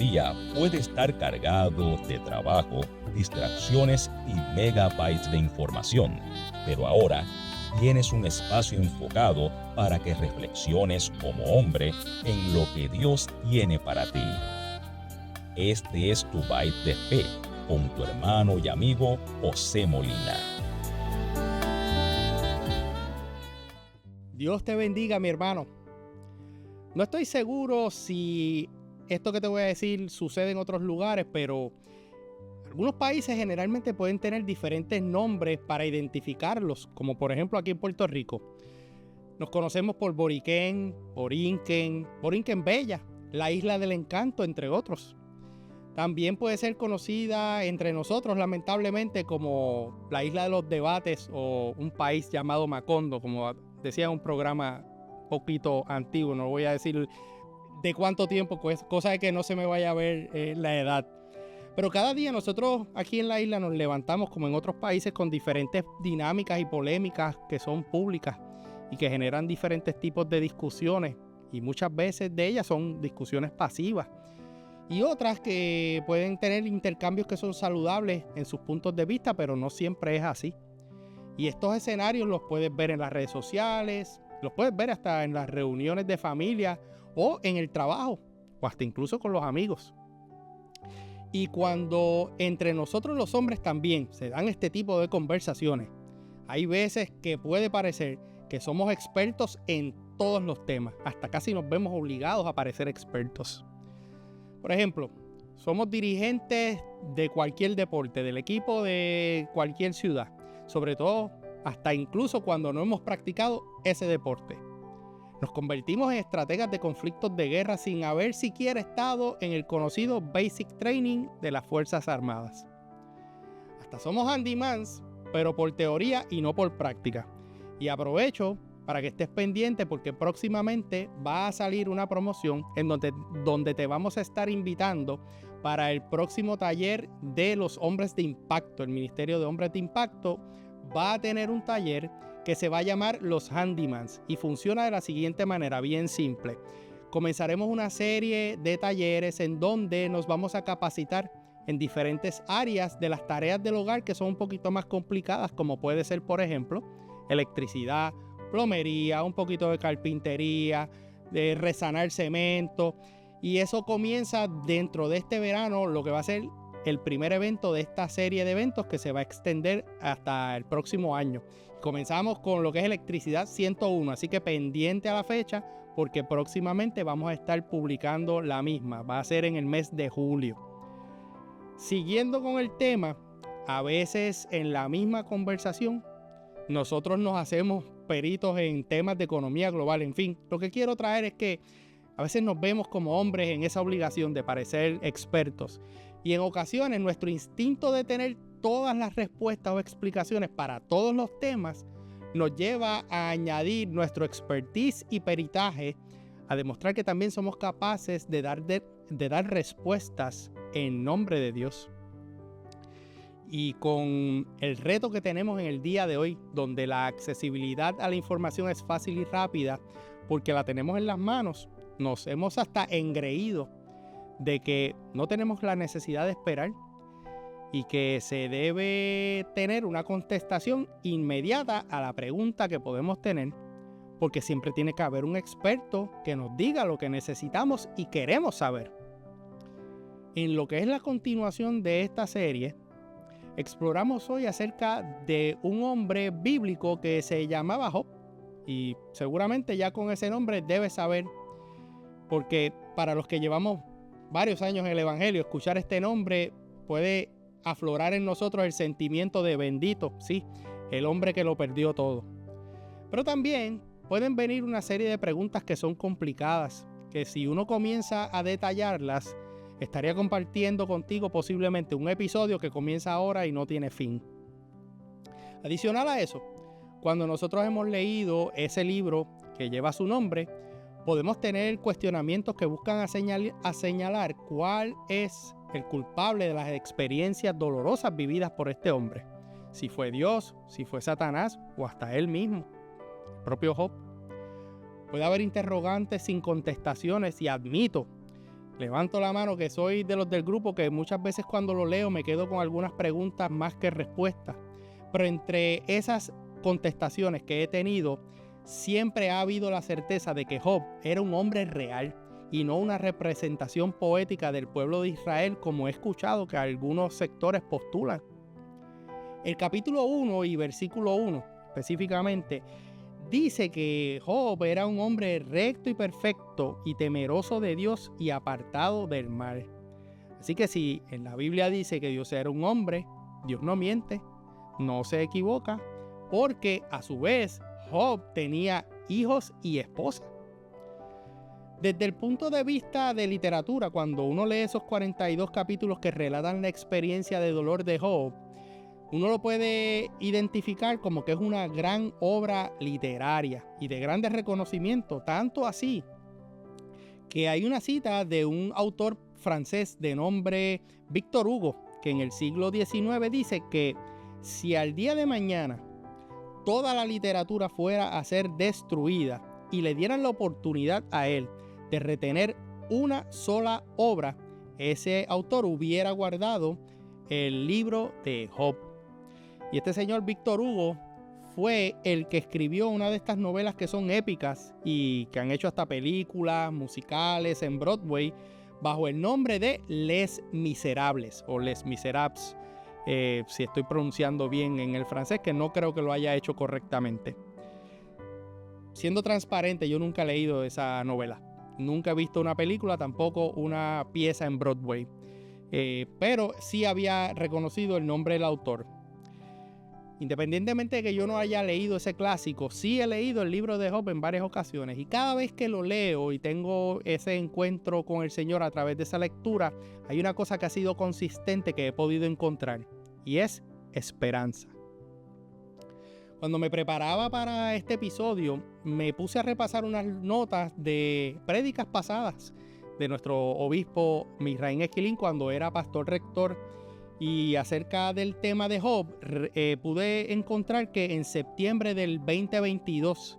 día puede estar cargado de trabajo, distracciones y megabytes de información, pero ahora tienes un espacio enfocado para que reflexiones como hombre en lo que Dios tiene para ti. Este es tu Byte de Fe con tu hermano y amigo José Molina. Dios te bendiga, mi hermano. No estoy seguro si esto que te voy a decir sucede en otros lugares, pero algunos países generalmente pueden tener diferentes nombres para identificarlos, como por ejemplo aquí en Puerto Rico. Nos conocemos por Boriquén, Borinquen, Borinquen Bella, la Isla del Encanto, entre otros. También puede ser conocida entre nosotros, lamentablemente, como la Isla de los Debates o un país llamado Macondo, como decía en un programa poquito antiguo. No voy a decir de cuánto tiempo, pues, cosa de que no se me vaya a ver la edad. Pero cada día nosotros aquí en la isla nos levantamos, como en otros países, con diferentes dinámicas y polémicas que son públicas y que generan diferentes tipos de discusiones, y muchas veces de ellas son discusiones pasivas y otras que pueden tener intercambios que son saludables en sus puntos de vista, pero no siempre es así. Y estos escenarios los puedes ver en las redes sociales, los puedes ver hasta en las reuniones de familia o en el trabajo, o hasta incluso con los amigos. Y cuando entre nosotros los hombres también se dan este tipo de conversaciones, hay veces que puede parecer que somos expertos en todos los temas, hasta casi nos vemos obligados a parecer expertos. Por ejemplo, somos dirigentes de cualquier deporte, del equipo de cualquier ciudad, sobre todo hasta incluso cuando no hemos practicado ese deporte. Nos convertimos en estrategas de conflictos de guerra sin haber siquiera estado en el conocido Basic Training de las Fuerzas Armadas. Hasta somos handymans, pero por teoría y no por práctica. Y aprovecho para que estés pendiente porque próximamente va a salir una promoción en donde te vamos a estar invitando para el próximo taller de los hombres de impacto. El Ministerio de Hombres de Impacto va a tener un taller que se va a llamar Los Handymans y funciona de la siguiente manera, bien simple. Comenzaremos una serie de talleres en donde nos vamos a capacitar en diferentes áreas de las tareas del hogar que son un poquito más complicadas, como puede ser, por ejemplo, electricidad, plomería, un poquito de carpintería, de resanar cemento, y eso comienza dentro de este verano, lo que va a ser el primer evento de esta serie de eventos que se va a extender hasta el próximo año. Comenzamos con lo que es electricidad 101, así que pendiente a la fecha porque próximamente vamos a estar publicando la misma, va a ser en el mes de julio. Siguiendo con el tema, a veces en la misma conversación nosotros nos hacemos peritos en temas de economía global. En fin, lo que quiero traer es que a veces nos vemos como hombres en esa obligación de parecer expertos. Y en ocasiones nuestro instinto de tener todas las respuestas o explicaciones para todos los temas nos lleva a añadir nuestro expertise y peritaje a demostrar que también somos capaces de dar respuestas en nombre de Dios. Y con el reto que tenemos en el día de hoy, donde la accesibilidad a la información es fácil y rápida porque la tenemos en las manos, nos hemos hasta engreído de que no tenemos la necesidad de esperar y que se debe tener una contestación inmediata a la pregunta que podemos tener, porque siempre tiene que haber un experto que nos diga lo que necesitamos y queremos saber. En lo que es la continuación de esta serie, exploramos hoy acerca de un hombre bíblico que se llamaba Job, y seguramente ya con ese nombre debes saber, porque para los que llevamos varios años en el Evangelio, escuchar este nombre puede aflorar en nosotros el sentimiento de bendito, sí, el hombre que lo perdió todo. Pero también pueden venir una serie de preguntas que son complicadas, que si uno comienza a detallarlas, estaría compartiendo contigo posiblemente un episodio que comienza ahora y no tiene fin. Adicional a eso, cuando nosotros hemos leído ese libro que lleva su nombre, podemos tener cuestionamientos que buscan señalar cuál es el culpable de las experiencias dolorosas vividas por este hombre. Si fue Dios, si fue Satanás o hasta él mismo, el propio Job. Puede haber interrogantes sin contestaciones y admito, Levanto la mano que soy de los del grupo que muchas veces cuando lo leo me quedo con algunas preguntas más que respuestas. Pero entre esas contestaciones que he tenido, siempre ha habido la certeza de que Job era un hombre real y no una representación poética del pueblo de Israel como he escuchado que algunos sectores postulan. El capítulo 1 y versículo 1 específicamente dice que Job era un hombre recto y perfecto y temeroso de Dios y apartado del mal. Así que si en la Biblia dice que Dios era un hombre, Dios no miente, no se equivoca, porque a su vez Job tenía hijos y esposa. Desde el punto de vista de literatura, cuando uno lee esos 42 capítulos que relatan la experiencia de dolor de Job, uno lo puede identificar como que es una gran obra literaria y de grande reconocimiento, tanto así que hay una cita de un autor francés de nombre Victor Hugo, que en el siglo XIX dice que si al día de mañana toda la literatura fuera a ser destruida y le dieran la oportunidad a él de retener una sola obra, ese autor hubiera guardado el libro de Job. Y este señor Victor Hugo fue el que escribió una de estas novelas que son épicas y que han hecho hasta películas, musicales en Broadway, bajo el nombre de Les Miserables o Les Miserables, si estoy pronunciando bien en el francés, que no creo que lo haya hecho correctamente. Siendo transparente, yo nunca he leído esa novela. Nunca he visto una película, tampoco una pieza en Broadway. Pero sí había reconocido el nombre del autor. Independientemente de que yo no haya leído ese clásico, sí he leído el libro de Job en varias ocasiones. Y cada vez que lo leo y tengo ese encuentro con el Señor a través de esa lectura, hay una cosa que ha sido consistente que he podido encontrar. Y es esperanza. Cuando me preparaba para este episodio, me puse a repasar unas notas de prédicas pasadas de nuestro obispo Misraín Esquilín cuando era pastor rector. Y acerca del tema de Job, pude encontrar que en septiembre del 2022,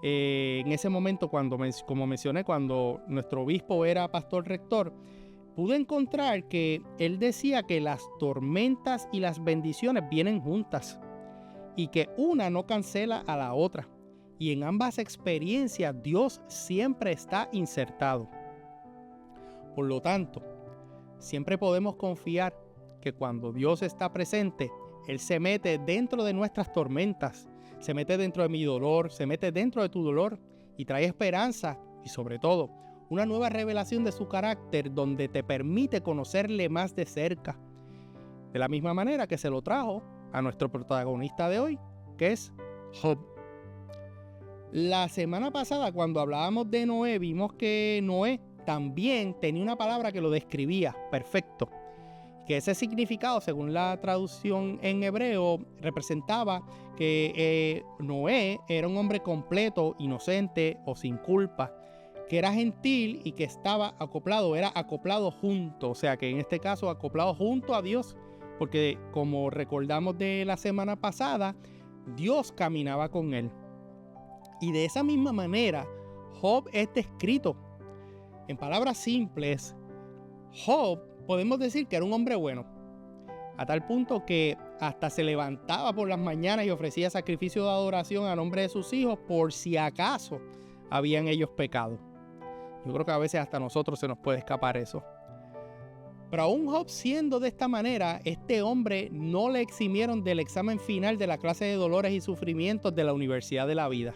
en ese momento, como mencioné, cuando nuestro obispo era pastor rector, pude encontrar que él decía que las tormentas y las bendiciones vienen juntas y que una no cancela a la otra. Y en ambas experiencias Dios siempre está insertado. Por lo tanto, siempre podemos confiar que cuando Dios está presente, Él se mete dentro de nuestras tormentas, se mete dentro de mi dolor, se mete dentro de tu dolor y trae esperanza y sobre todo una nueva revelación de su carácter donde te permite conocerle más de cerca. De la misma manera que se lo trajo a nuestro protagonista de hoy, que es Job. La semana pasada cuando hablábamos de Noé, vimos que Noé también tenía una palabra que lo describía perfecto. Que ese significado, según la traducción en hebreo, representaba que Noé era un hombre completo, inocente o sin culpa, que era gentil y que estaba acoplado, era acoplado junto, o sea que en este caso acoplado junto a Dios, porque como recordamos de la semana pasada, Dios caminaba con él. Y de esa misma manera, Job es descrito. En palabras simples, Job podemos decir que era un hombre bueno, a tal punto que hasta se levantaba por las mañanas y ofrecía sacrificio de adoración a nombre de sus hijos por si acaso habían ellos pecado. Yo creo que a veces hasta a nosotros se nos puede escapar eso. Pero aún Job siendo de esta manera, este hombre no le eximieron del examen final de la clase de dolores y sufrimientos de la Universidad de la Vida.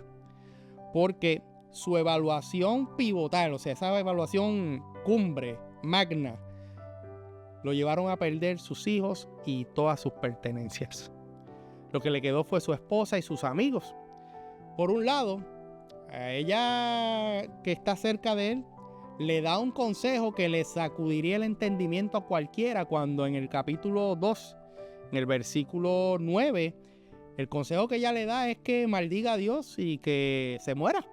Porque su evaluación pivotal, o sea, esa evaluación cumbre, magna, lo llevaron a perder sus hijos y todas sus pertenencias. Lo que le quedó fue su esposa y sus amigos. Por un lado, a ella que está cerca de él, le da un consejo que le sacudiría el entendimiento a cualquiera cuando en el capítulo 2, en el versículo 9, el consejo que ella le da es que maldiga a Dios y que se muera.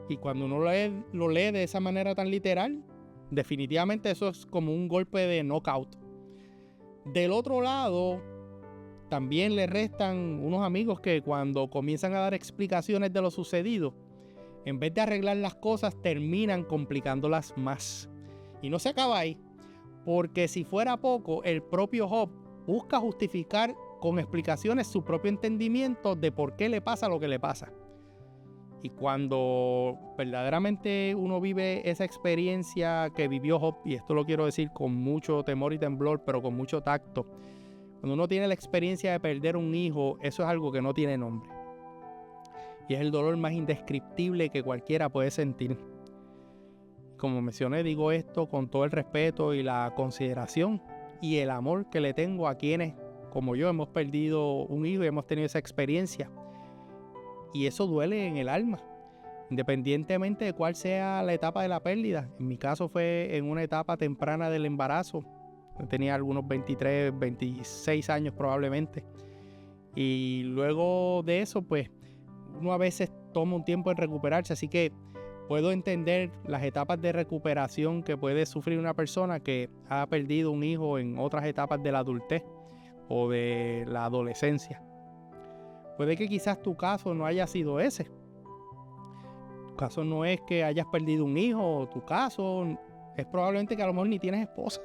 Y cuando uno lo lee de esa manera tan literal, definitivamente eso es como un golpe de knockout. Del otro lado, también le restan unos amigos que cuando comienzan a dar explicaciones de lo sucedido, en vez de arreglar las cosas, terminan complicándolas más. Y no se acaba ahí, porque si fuera poco, el propio Job busca justificar con explicaciones su propio entendimiento de por qué le pasa lo que le pasa. Y cuando verdaderamente uno vive esa experiencia que vivió Job, y esto lo quiero decir con mucho temor y temblor, pero con mucho tacto, cuando uno tiene la experiencia de perder un hijo, eso es algo que no tiene nombre. Y es el dolor más indescriptible que cualquiera puede sentir. Como mencioné, digo esto con todo el respeto y la consideración y el amor que le tengo a quienes, como yo, hemos perdido un hijo y hemos tenido esa experiencia. Y eso duele en el alma, independientemente de cuál sea la etapa de la pérdida. En mi caso fue en una etapa temprana del embarazo. Tenía algunos 23, 26 años probablemente. Y luego de eso, pues, uno a veces toma un tiempo en recuperarse. Así que puedo entender las etapas de recuperación que puede sufrir una persona que ha perdido un hijo en otras etapas de la adultez o de la adolescencia. Puede que quizás tu caso no haya sido ese. Tu caso no es que hayas perdido un hijo, o tu caso es probablemente que a lo mejor ni tienes esposa.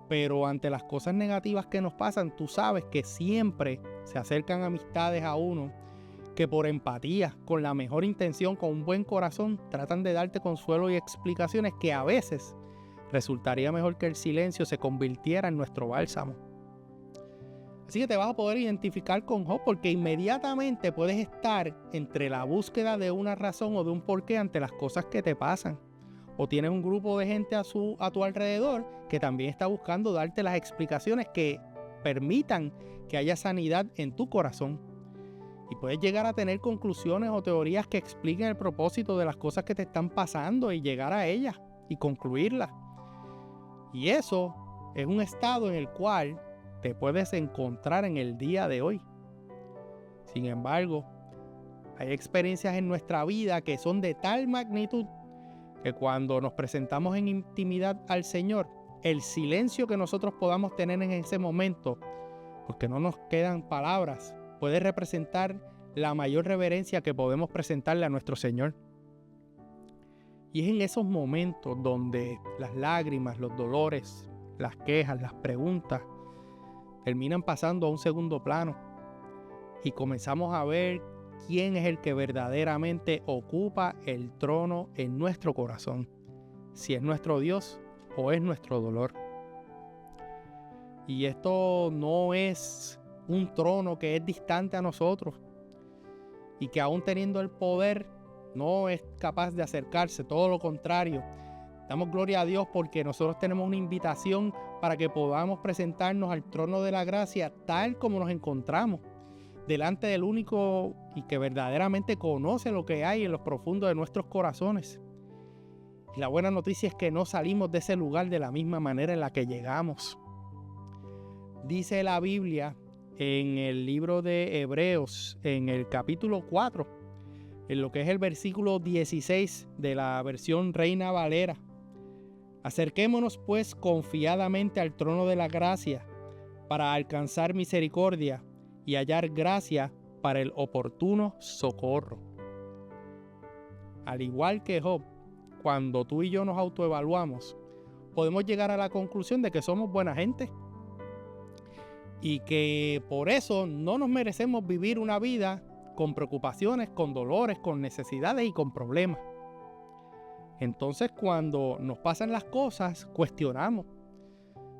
Pero ante las cosas negativas que nos pasan, tú sabes que siempre se acercan amistades a uno que por empatía, con la mejor intención, con un buen corazón, tratan de darte consuelo y explicaciones que a veces resultaría mejor que el silencio se convirtiera en nuestro bálsamo. Así que te vas a poder identificar con Job porque inmediatamente puedes estar entre la búsqueda de una razón o de un porqué ante las cosas que te pasan. O tienes un grupo de gente a tu alrededor que también está buscando darte las explicaciones que permitan que haya sanidad en tu corazón. Y puedes llegar a tener conclusiones o teorías que expliquen el propósito de las cosas que te están pasando y llegar a ellas y concluirlas. Y eso es un estado en el cual te puedes encontrar en el día de hoy. Sin embargo, hay experiencias en nuestra vida que son de tal magnitud que cuando nos presentamos en intimidad al Señor, el silencio que nosotros podamos tener en ese momento, porque no nos quedan palabras, puede representar la mayor reverencia que podemos presentarle a nuestro Señor. Y es en esos momentos donde las lágrimas, los dolores, las quejas, las preguntas terminan pasando a un segundo plano y comenzamos a ver quién es el que verdaderamente ocupa el trono en nuestro corazón, si es nuestro Dios o es nuestro dolor. Y esto no es un trono que es distante a nosotros y que aún teniendo el poder no es capaz de acercarse, todo lo contrario. Damos gloria a Dios porque nosotros tenemos una invitación para que podamos presentarnos al trono de la gracia tal como nos encontramos, delante del único y que verdaderamente conoce lo que hay en los profundos de nuestros corazones. Y la buena noticia es que no salimos de ese lugar de la misma manera en la que llegamos. Dice la Biblia en el libro de Hebreos, en el capítulo 4, en lo que es el versículo 16 de la versión Reina Valera: acerquémonos pues confiadamente al trono de la gracia para alcanzar misericordia y hallar gracia para el oportuno socorro. Al igual que Job, cuando tú y yo nos autoevaluamos, podemos llegar a la conclusión de que somos buena gente y que por eso no nos merecemos vivir una vida con preocupaciones, con dolores, con necesidades y con problemas. Entonces, cuando nos pasan las cosas, cuestionamos.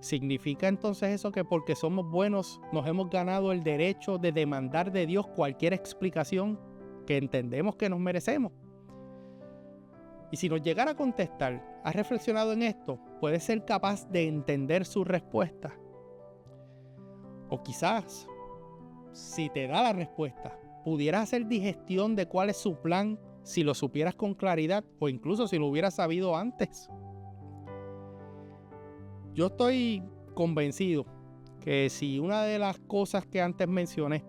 ¿Significa entonces eso que porque somos buenos nos hemos ganado el derecho de demandar de Dios cualquier explicación que entendemos que nos merecemos? Y si nos llegara a contestar, ¿has reflexionado en esto? ¿Puedes ser capaz de entender su respuesta? O quizás, si te da la respuesta, pudieras hacer digestión de cuál es su plan si lo supieras con claridad o incluso si lo hubieras sabido antes. Yo estoy convencido que si una de las cosas que antes mencioné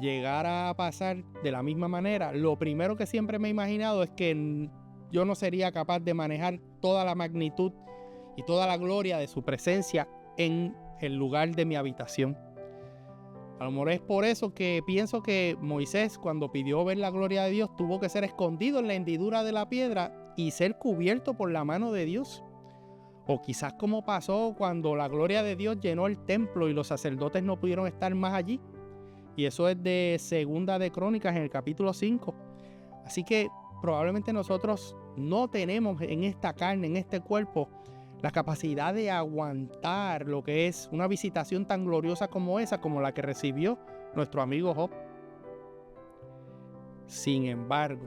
llegara a pasar de la misma manera, lo primero que siempre me he imaginado es que yo no sería capaz de manejar toda la magnitud y toda la gloria de su presencia en el lugar de mi habitación. A lo mejor es por eso que pienso que Moisés, cuando pidió ver la gloria de Dios, tuvo que ser escondido en la hendidura de la piedra y ser cubierto por la mano de Dios. O quizás como pasó cuando la gloria de Dios llenó el templo y los sacerdotes no pudieron estar más allí. Y eso es de Segunda de Crónicas en el capítulo 5. Así que probablemente nosotros no tenemos en esta carne, en este cuerpo, la capacidad de aguantar lo que es una visitación tan gloriosa como esa, como la que recibió nuestro amigo Job. Sin embargo,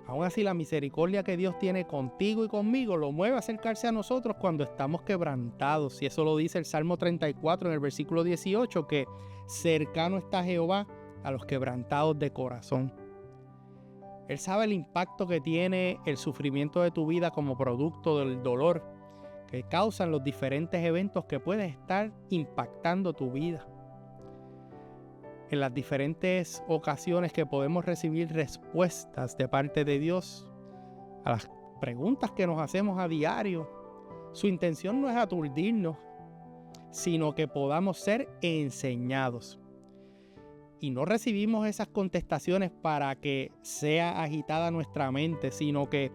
aún así la misericordia que Dios tiene contigo y conmigo lo mueve a acercarse a nosotros cuando estamos quebrantados. Y eso lo dice el Salmo 34 en el versículo 18, que cercano está Jehová a los quebrantados de corazón. Él sabe el impacto que tiene el sufrimiento de tu vida como producto del dolor que causan los diferentes eventos que pueden estar impactando tu vida. En las diferentes ocasiones que podemos recibir respuestas de parte de Dios a las preguntas que nos hacemos a diario, su intención no es aturdirnos, sino que podamos ser enseñados. Y no recibimos esas contestaciones para que sea agitada nuestra mente, sino que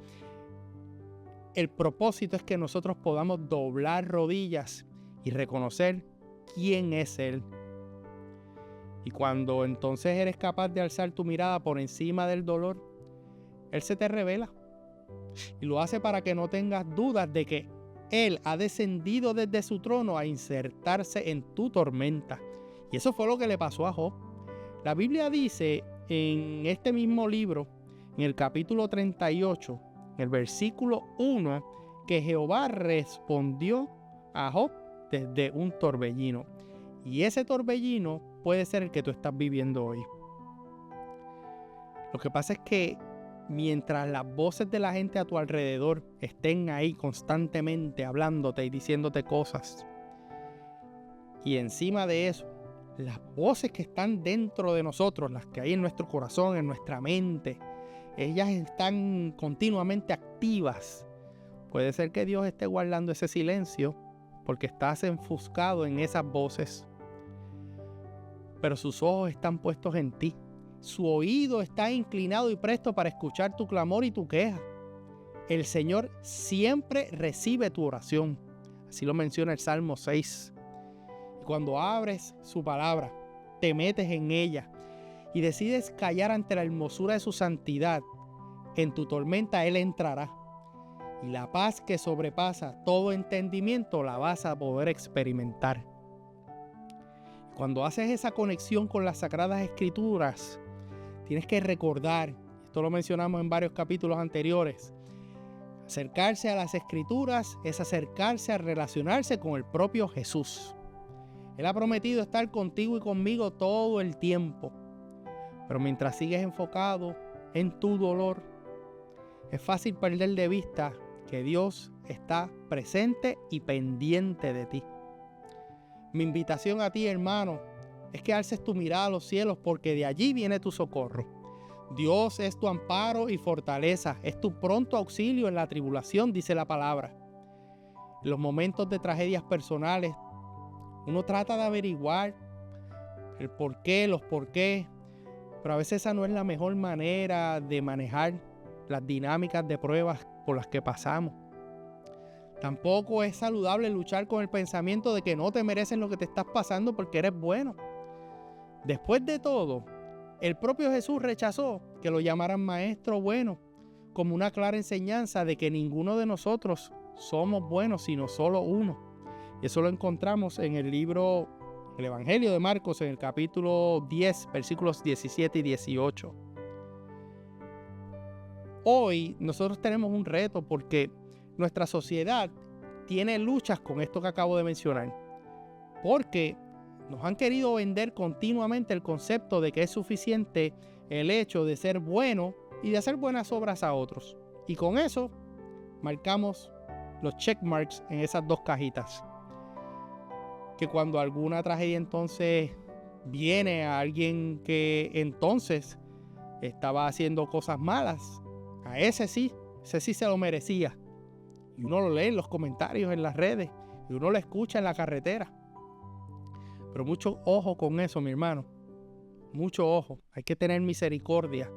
el propósito es que nosotros podamos doblar rodillas y reconocer quién es Él. Y cuando entonces eres capaz de alzar tu mirada por encima del dolor, Él se te revela. Y lo hace para que no tengas dudas de que Él ha descendido desde su trono a insertarse en tu tormenta. Y eso fue lo que le pasó a Job. La Biblia dice en este mismo libro, en el capítulo 38, en el versículo 1, que Jehová respondió a Job desde un torbellino. Y ese torbellino puede ser el que tú estás viviendo hoy. Lo que pasa es que mientras las voces de la gente a tu alrededor estén ahí constantemente hablándote y diciéndote cosas, y encima de eso, las voces que están dentro de nosotros, las que hay en nuestro corazón, en nuestra mente, ellas están continuamente activas. Puede ser que Dios esté guardando ese silencio porque estás enfuscado en esas voces. Pero sus ojos están puestos en ti. Su oído está inclinado y presto para escuchar tu clamor y tu queja. El Señor siempre recibe tu oración. Así lo menciona el Salmo 6. Y cuando abres su palabra, te metes en ella y decides callar ante la hermosura de su santidad, en tu tormenta Él entrará. Y la paz que sobrepasa todo entendimiento la vas a poder experimentar. Cuando haces esa conexión con las Sagradas Escrituras, tienes que recordar, esto lo mencionamos en varios capítulos anteriores, acercarse a las Escrituras es acercarse a relacionarse con el propio Jesús. Él ha prometido estar contigo y conmigo todo el tiempo. Pero mientras sigues enfocado en tu dolor, es fácil perder de vista que Dios está presente y pendiente de ti. Mi invitación a ti, hermano, es que alces tu mirada a los cielos porque de allí viene tu socorro. Dios es tu amparo y fortaleza, es tu pronto auxilio en la tribulación, dice la palabra. En los momentos de tragedias personales, uno trata de averiguar el por qué, los por qué, pero a veces esa no es la mejor manera de manejar las dinámicas de pruebas por las que pasamos. Tampoco es saludable luchar con el pensamiento de que no te mereces lo que te estás pasando porque eres bueno. Después de todo, el propio Jesús rechazó que lo llamaran maestro bueno, como una clara enseñanza de que ninguno de nosotros somos buenos, sino solo uno. Y eso lo encontramos en el libro, el Evangelio de Marcos, en el capítulo 10, versículos 17 y 18. Hoy nosotros tenemos un reto porque nuestra sociedad tiene luchas con esto que acabo de mencionar. Porque nos han querido vender continuamente el concepto de que es suficiente el hecho de ser bueno y de hacer buenas obras a otros. Y con eso marcamos los checkmarks en esas dos cajitas. Que cuando alguna tragedia entonces viene a alguien que entonces estaba haciendo cosas malas, a ese sí se lo merecía. Y uno lo lee en los comentarios en las redes y uno lo escucha en la carretera. Pero mucho ojo con eso, mi hermano. Mucho ojo. Hay que tener misericordia.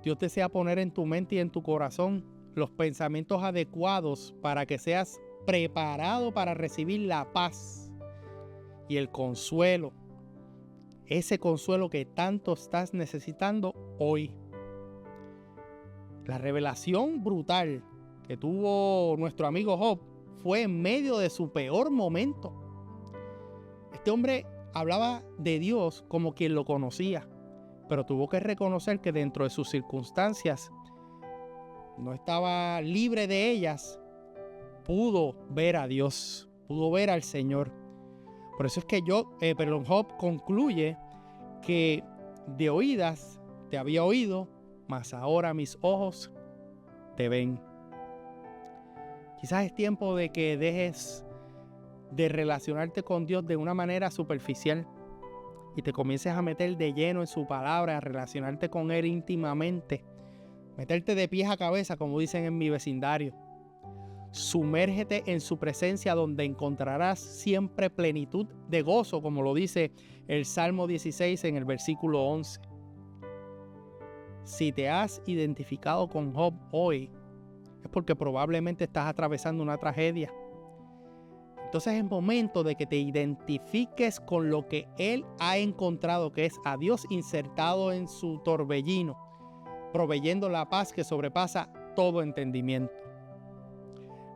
Dios desea poner en tu mente y en tu corazón los pensamientos adecuados para que seas preparado para recibir la paz y el consuelo, ese consuelo que tanto estás necesitando hoy. La revelación brutal que tuvo nuestro amigo Job fue en medio de su peor momento. Este hombre hablaba de Dios como quien lo conocía, pero tuvo que reconocer que dentro de sus circunstancias no estaba libre de ellas. Pudo ver a Dios, pudo ver al Señor. Por eso es que Job concluye que de oídas te había oído, mas ahora mis ojos te ven. Quizás es tiempo de que dejes de relacionarte con Dios de una manera superficial y te comiences a meter de lleno en su palabra, a relacionarte con Él íntimamente, meterte de pies a cabeza, como dicen en mi vecindario. Sumérgete en su presencia, donde encontrarás siempre plenitud de gozo, como lo dice el Salmo 16 en el versículo 11. Si te has identificado con Job hoy, es porque probablemente estás atravesando una tragedia. Entonces es momento de que te identifiques con lo que él ha encontrado, que es a Dios insertado en su torbellino, proveyendo la paz que sobrepasa todo entendimiento.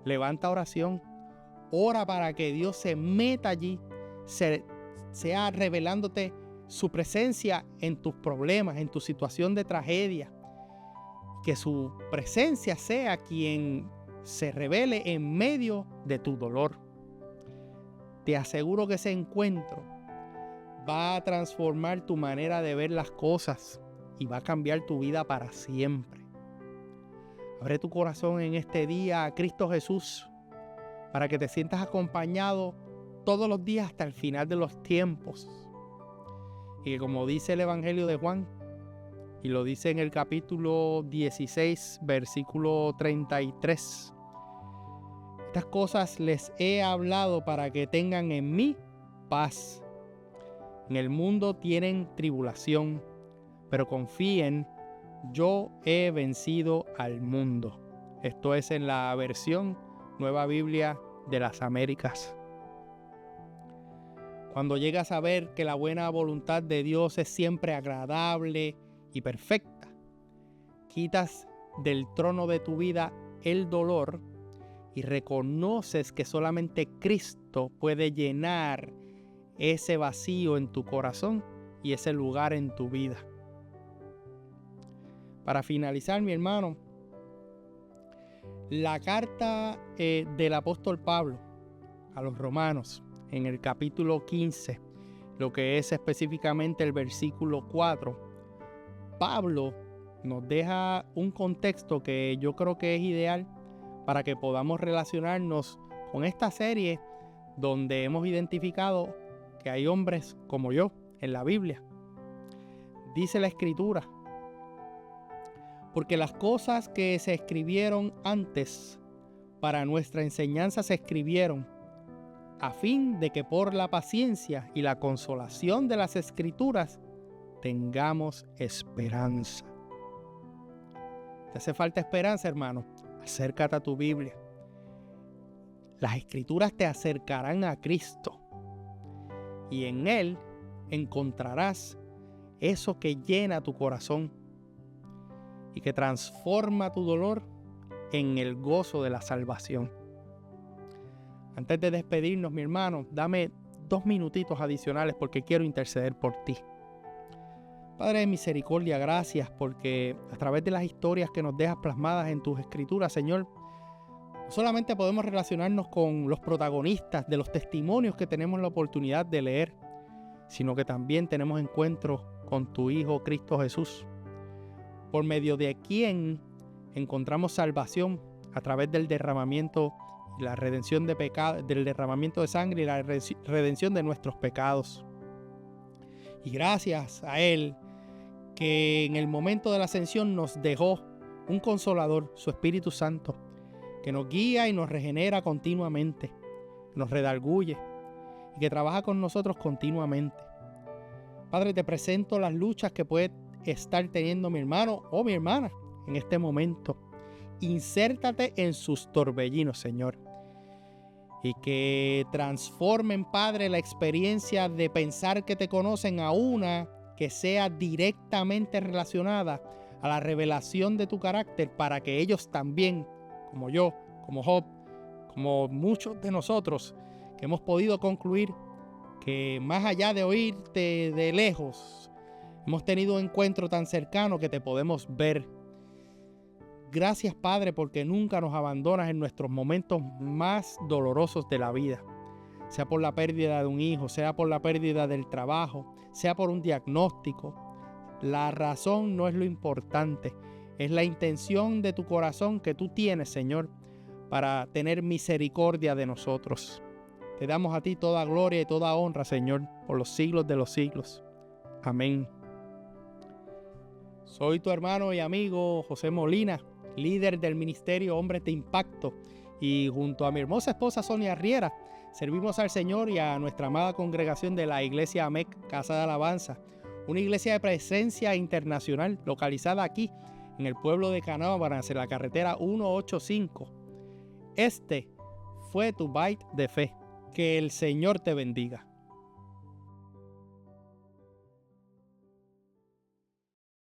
Levanta oración, ora para que Dios se meta allí, sea revelándote su presencia en tus problemas, en tu situación de tragedia. Que su presencia sea quien se revele en medio de tu dolor. Te aseguro que ese encuentro va a transformar tu manera de ver las cosas y va a cambiar tu vida para siempre. Abre tu corazón en este día a Cristo Jesús para que te sientas acompañado todos los días hasta el final de los tiempos. Y que, como dice el Evangelio de Juan, y lo dice en el capítulo 16, versículo 33, estas cosas les he hablado para que tengan en mí paz. En el mundo tienen tribulación, pero confíen, yo he vencido al mundo. Esto es en la versión Nueva Biblia de las Américas. Cuando llegas a ver que la buena voluntad de Dios es siempre agradable y perfecta, quitas del trono de tu vida el dolor y reconoces que solamente Cristo puede llenar ese vacío en tu corazón y ese lugar en tu vida. Para finalizar, mi hermano, la carta del apóstol Pablo a los romanos en el capítulo 15, lo que es específicamente el versículo 4, Pablo nos deja un contexto que yo creo que es ideal para que podamos relacionarnos con esta serie donde hemos identificado que hay hombres como yo en la Biblia. Dice la Escritura: porque las cosas que se escribieron antes para nuestra enseñanza se escribieron a fin de que por la paciencia y la consolación de las Escrituras tengamos esperanza. ¿Te hace falta esperanza, hermano? Acércate a tu Biblia. Las Escrituras te acercarán a Cristo y en Él encontrarás eso que llena tu corazón y que transforma tu dolor en el gozo de la salvación. Antes de despedirnos, mi hermano, dame 2 minutitos adicionales porque quiero interceder por ti. Padre de misericordia, gracias porque a través de las historias que nos dejas plasmadas en tus escrituras, Señor, no solamente podemos relacionarnos con los protagonistas de los testimonios que tenemos la oportunidad de leer, sino que también tenemos encuentros con tu Hijo Cristo Jesús, por medio de quien encontramos salvación a través del derramamiento y la redención de pecado, del derramamiento de sangre y la redención de nuestros pecados. Y gracias a Él, que en el momento de la ascensión nos dejó un consolador, su Espíritu Santo, que nos guía y nos regenera continuamente, nos redarguye y que trabaja con nosotros continuamente. Padre, te presento las luchas que puede estar teniendo mi hermano o mi hermana en este momento insértate en sus torbellinos, Señor. Y que transformen, Padre, la experiencia de pensar que te conocen a una que sea directamente relacionada a la revelación de tu carácter, para que ellos también, como yo, como Job, como muchos de nosotros, que hemos podido concluir que más allá de oírte de lejos, hemos tenido un encuentro tan cercano que te podemos ver. Gracias, Padre, porque nunca nos abandonas en nuestros momentos más dolorosos de la vida. Sea por la pérdida de un hijo, sea por la pérdida del trabajo, sea por un diagnóstico. La razón no es lo importante, es la intención de tu corazón que tú tienes, Señor, para tener misericordia de nosotros. Te damos a ti toda gloria y toda honra, Señor, por los siglos de los siglos. Amén. Soy tu hermano y amigo José Molina, líder del Ministerio Hombres de Impacto, y junto a mi hermosa esposa Sonia Riera, servimos al Señor y a nuestra amada congregación de la Iglesia AMEC, Casa de Alabanza, una iglesia de presencia internacional localizada aquí en el pueblo de Canóvanas, en la carretera 185. Este fue tu Bite de Fe. Que el Señor te bendiga.